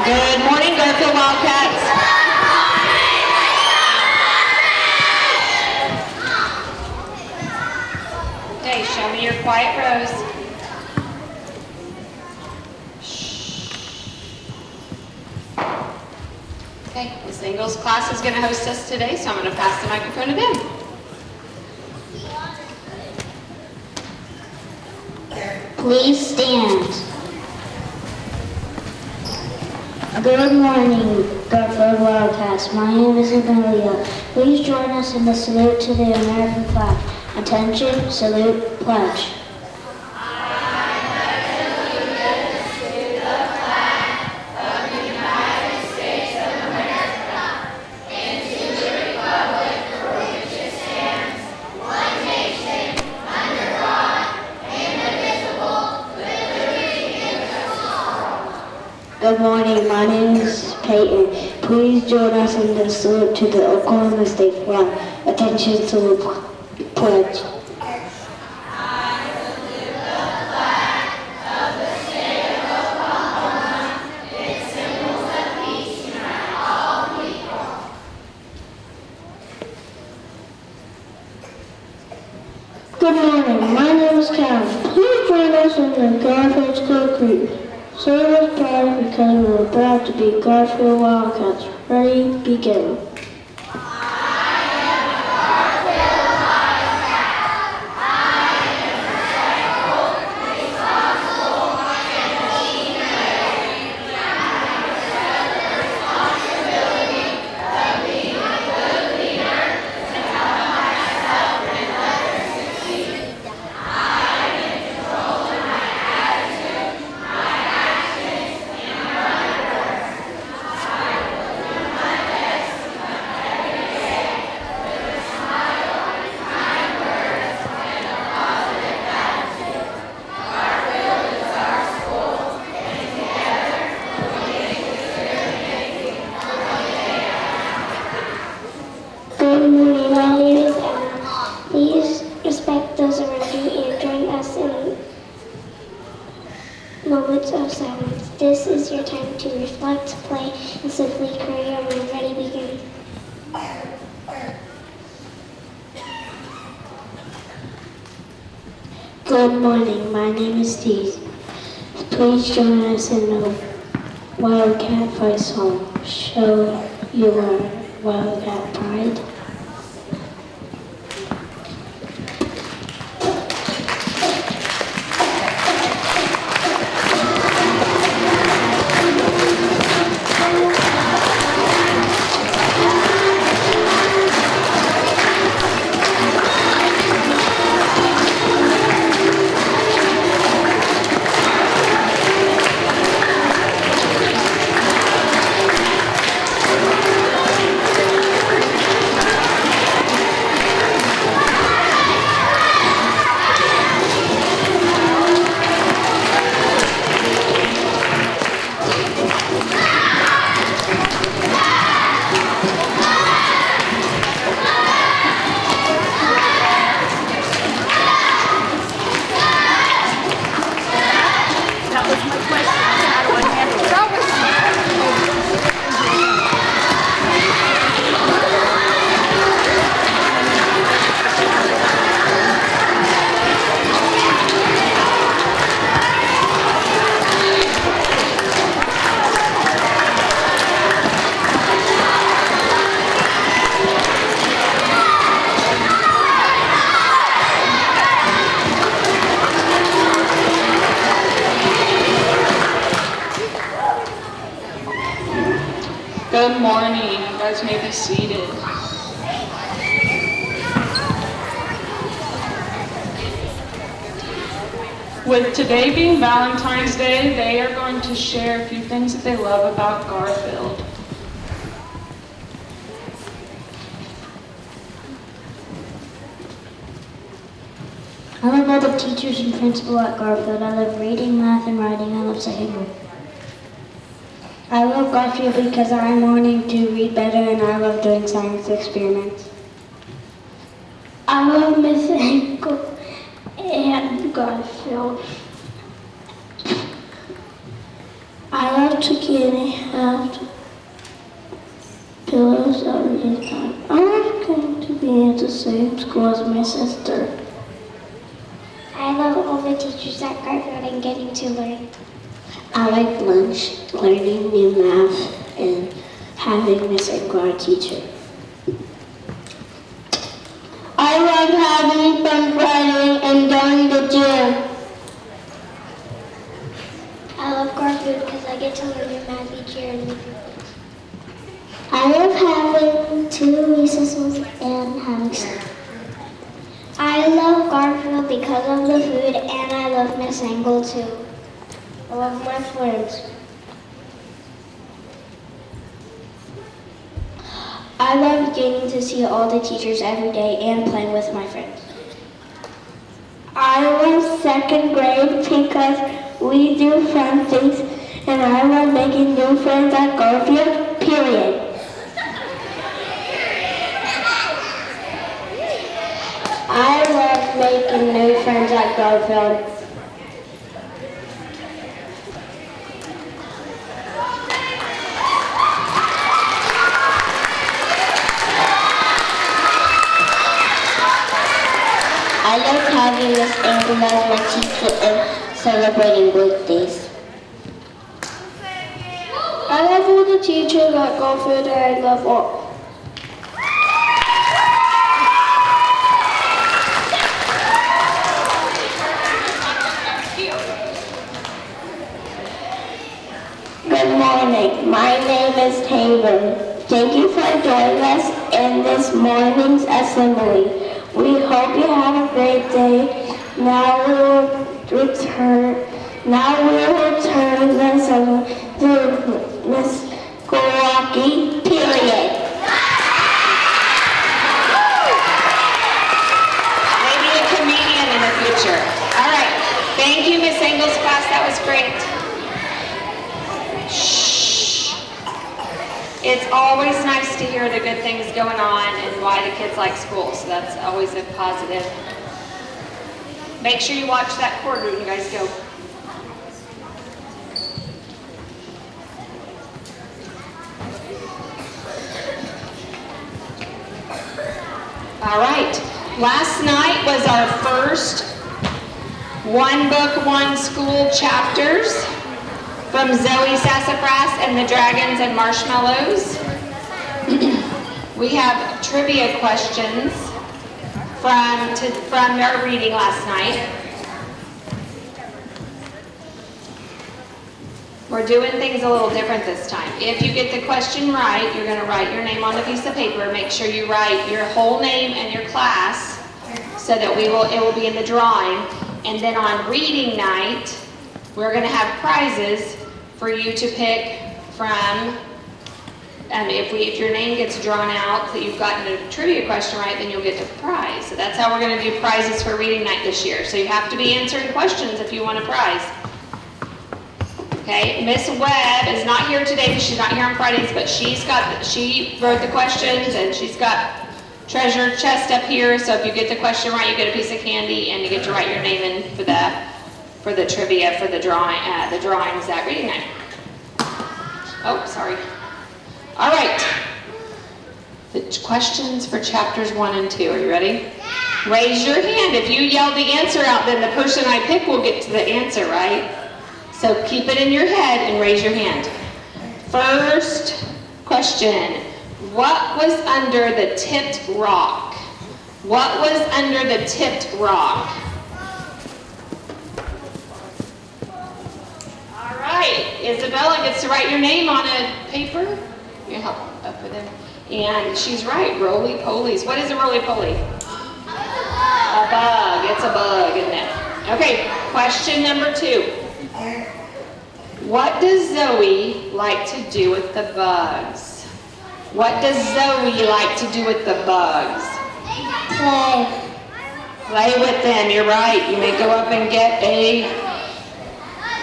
Good morning, Garfield Wildcats. Okay, show me your quiet rows. Okay, the singles class is going to host us today, so I'm going to pass the microphone to them. Please stand. Good morning, Garfield Wildcats. My name is Amelia. Please join us in the salute to the American flag. Attention, salute, pledge. Good morning, my name is Peyton. Please join us in the salute to the Oklahoma State flag. Attention, salute, pledge. Good morning, my name is Karen. Please join us in the Garfield School Creek. Serve us proud because we're proud to be Garfield Wildcats. Ready, begin. Good morning, my name is Anna. Please respect those around you and join us in moments of silence. This is your time to reflect, play, and simply create your mind. Ready, begin. Good morning, my name is Steve. Please join us in the Wildcat Fight song. Show your Wildcat pride. Good morning. You guys may be seated. With today being Valentine's Day, they are going to share a few things that they love about Garfield. I love all the teachers and principal at Garfield. I love reading, math, and writing. I love singing. I love Garfield because I'm learning to read better and I love doing science experiments. I love Miss Ankle and Garfield. I love love zucchini have pillows every time. I love going to be at the same school as my sister. I love all the teachers at Garfield and getting to learn. I like lunch, learning new math, and having Miss Ingo, our teacher. I love having fun Friday and going to the gym. I love Garfield because I get to learn new math each year and new things. I love having 2 recesses and having snack. I love Garfield because of the food, and I love Miss Engel too. I love my friends. I love getting to see all the teachers every day and playing with my friends. I love 2nd grade because we do fun things, and I love making new friends at Garfield, period. I love making new friends at Garfield. I love having Miss Ingram as my teacher and celebrating birthdays. I love all the teachers at Garfield, and I love all. Good morning. My name is Taylor. Thank you for joining us in this morning's assembly. We hope you have a great day. Now we will return the assembly to Miss Kowalski, period. Maybe a comedian in the future. All right. Thank you, Miss Engel's class. That was great. It's always nice to hear the good things going on and why the kids like school, so that's always a positive. Make sure you watch that cord when you guys go. All right, last night was our first One Book, One School chapters from Zoe Sassafras and the Dragons and Marshmallows. We have trivia questions from our reading last night. We're doing things a little different this time. If you get the question right, you're going to write your name on a piece of paper. Make sure you write your whole name and your class so that it will be in the drawing. And then on reading night, we're going to have prizes for you to pick from. If your name gets drawn out, that you've gotten a trivia question right, then you'll get a prize. So that's how we're going to do prizes for reading night this year. So you have to be answering questions if you want a prize. Okay, Miss Webb is not here today because she's not here on Fridays, but she wrote the questions and she's got treasure chest up here. So if you get the question right, you get a piece of candy and you get to write your name in for the trivia for the drawings at reading night. Oh, sorry. All right. The questions for chapters 1 and 2. Are you ready? Raise your hand. If you yell the answer out, then the person I pick will get to the answer, right? So keep it in your head and raise your hand. First question. What was under the tipped rock? What was under the tipped rock? All right. Isabella gets to write your name on a paper. You help up with him. And she's right. Roly-polies. What is a roly-poly? A bug. It's a bug, isn't it? Okay. Question number 2. What does Zoe like to do with the bugs? What does Zoe like to do with the bugs? Play. Play with them, you're right. You may go up and get a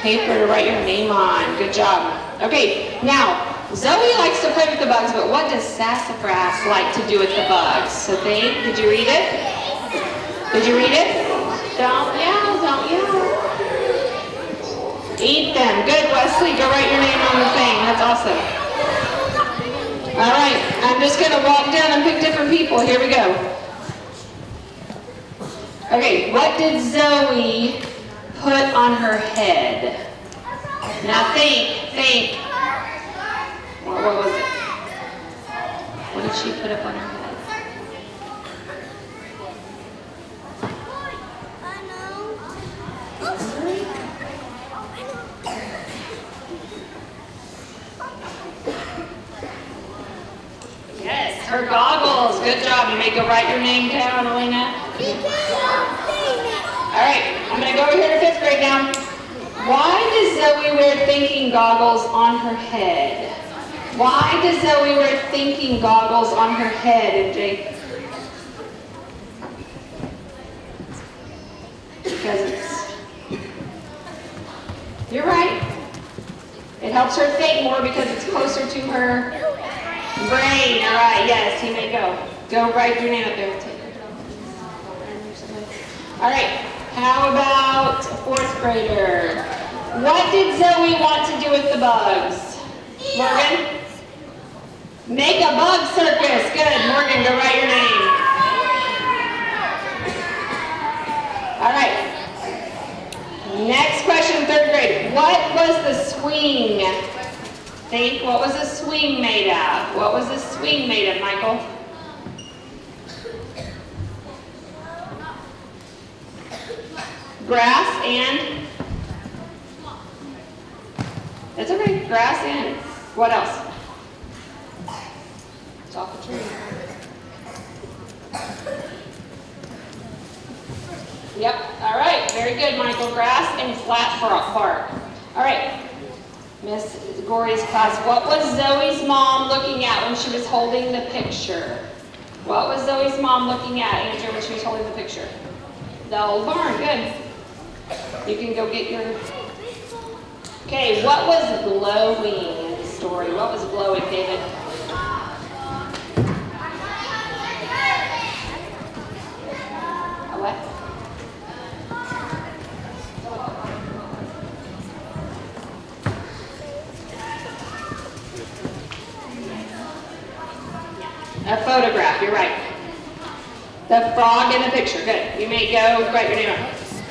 paper to write your name on. Good job. Okay, now, Zoe likes to play with the bugs, but what does Sassafras like to do with the bugs? So did you read it? Did you read it? Don't yell, don't yell. Eat them. Good, Wesley. Go write your name on the thing. That's awesome. All right. I'm just going to walk down and pick different people. Here we go. Okay. What did Zoe put on her head? Now think. What was it? What did she put up on her head? Yes, her goggles. Good job. You may go write your name down, Elena. All right, I'm going to go over here to 5th grade now. Why does Zoe wear thinking goggles on her head? Why does Zoe wear thinking goggles on her head, MJ? Because you're right. It helps her think more because it's closer to her brain. All right, yes, you may go. Go write your name up there. All right, how about a 4th grader? What did Zoe want to do with the bugs? Morgan? Make a bug circus. Good, Morgan, go write your name. All right. Next question, 3rd grade. What was the swing? Think, what was the swing made of? What was the swing made of, Michael? Grass and? It's okay, grass and what else? It's off the tree. Yep, all right, very good, Michael. Grass and flat bark. All right, Miss Gory's class, what was Zoe's mom looking at when she was holding the picture? What was Zoe's mom looking at, Andrew, when she was holding the picture? The old barn, good. You can go get your... Okay, what was glowing in the story? What was glowing, David? A what? A photograph, you're right. The frog in the picture, good. You may go write your name on.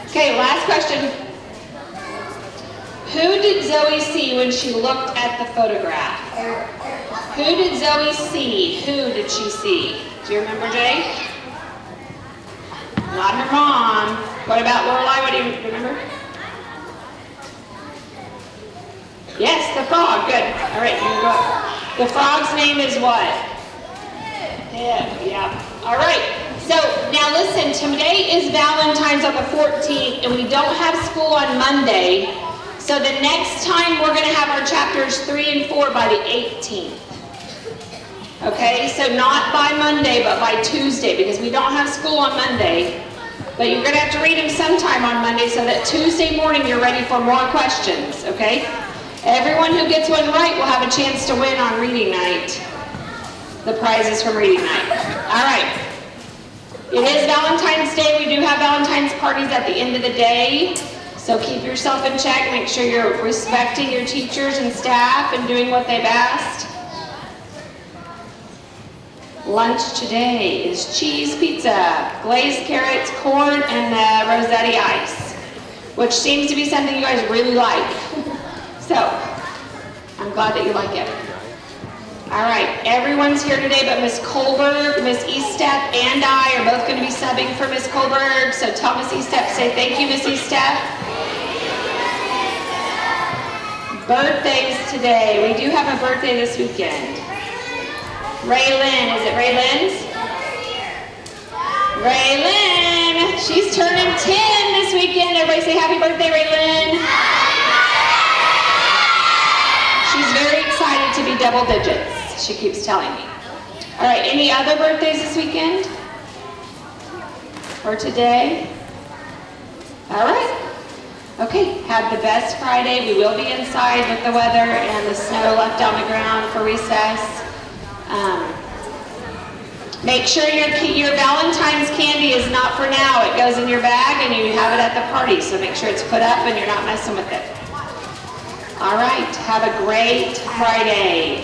Okay, last question. Who did Zoe see when she looked at the photograph? Who did Zoe see? Who did she see? Do you remember, Jay? Not her mom. What about Lorelai? What do you remember? Yes, the frog. Good. All right, you can go up. The frog's name is what? Yeah. All right. So now listen, today is Valentine's on the 14th, and we don't have school on Monday. So the next time we're going to have our chapters 3 and 4 by the 18th. Okay, so not by Monday, but by Tuesday, because we don't have school on Monday. But you're going to have to read them sometime on Monday so that Tuesday morning you're ready for more questions, okay? Everyone who gets one right will have a chance to win on reading night. The prizes from reading night. All right. It is Valentine's Day. We do have Valentine's parties at the end of the day. So keep yourself in check. Make sure you're respecting your teachers and staff and doing what they've asked. Lunch today is cheese pizza, glazed carrots, corn, and Rossetti ice, which seems to be something you guys really like. So I'm glad that you like it. All right, everyone's here today but Miss Colberg, Miss Eastep, and I are both going to be subbing for Miss Colberg. So tell Miss Eastep, say thank you, Miss Eastep. Birthdays today. We do have a birthday this weekend. Raylyn, is it Raylyn's? Raylyn, she's turning 10 this weekend. Everybody say happy birthday, Raylyn. She's very excited to be double digits, she keeps telling me. All right, any other birthdays this weekend? Or today? All right. Okay, have the best Friday. We will be inside with the weather and the snow left on the ground for recess. Make sure your Valentine's candy is not for now. It goes in your bag and you have it at the party, so make sure it's put up and you're not messing with it. All right, have a great Friday.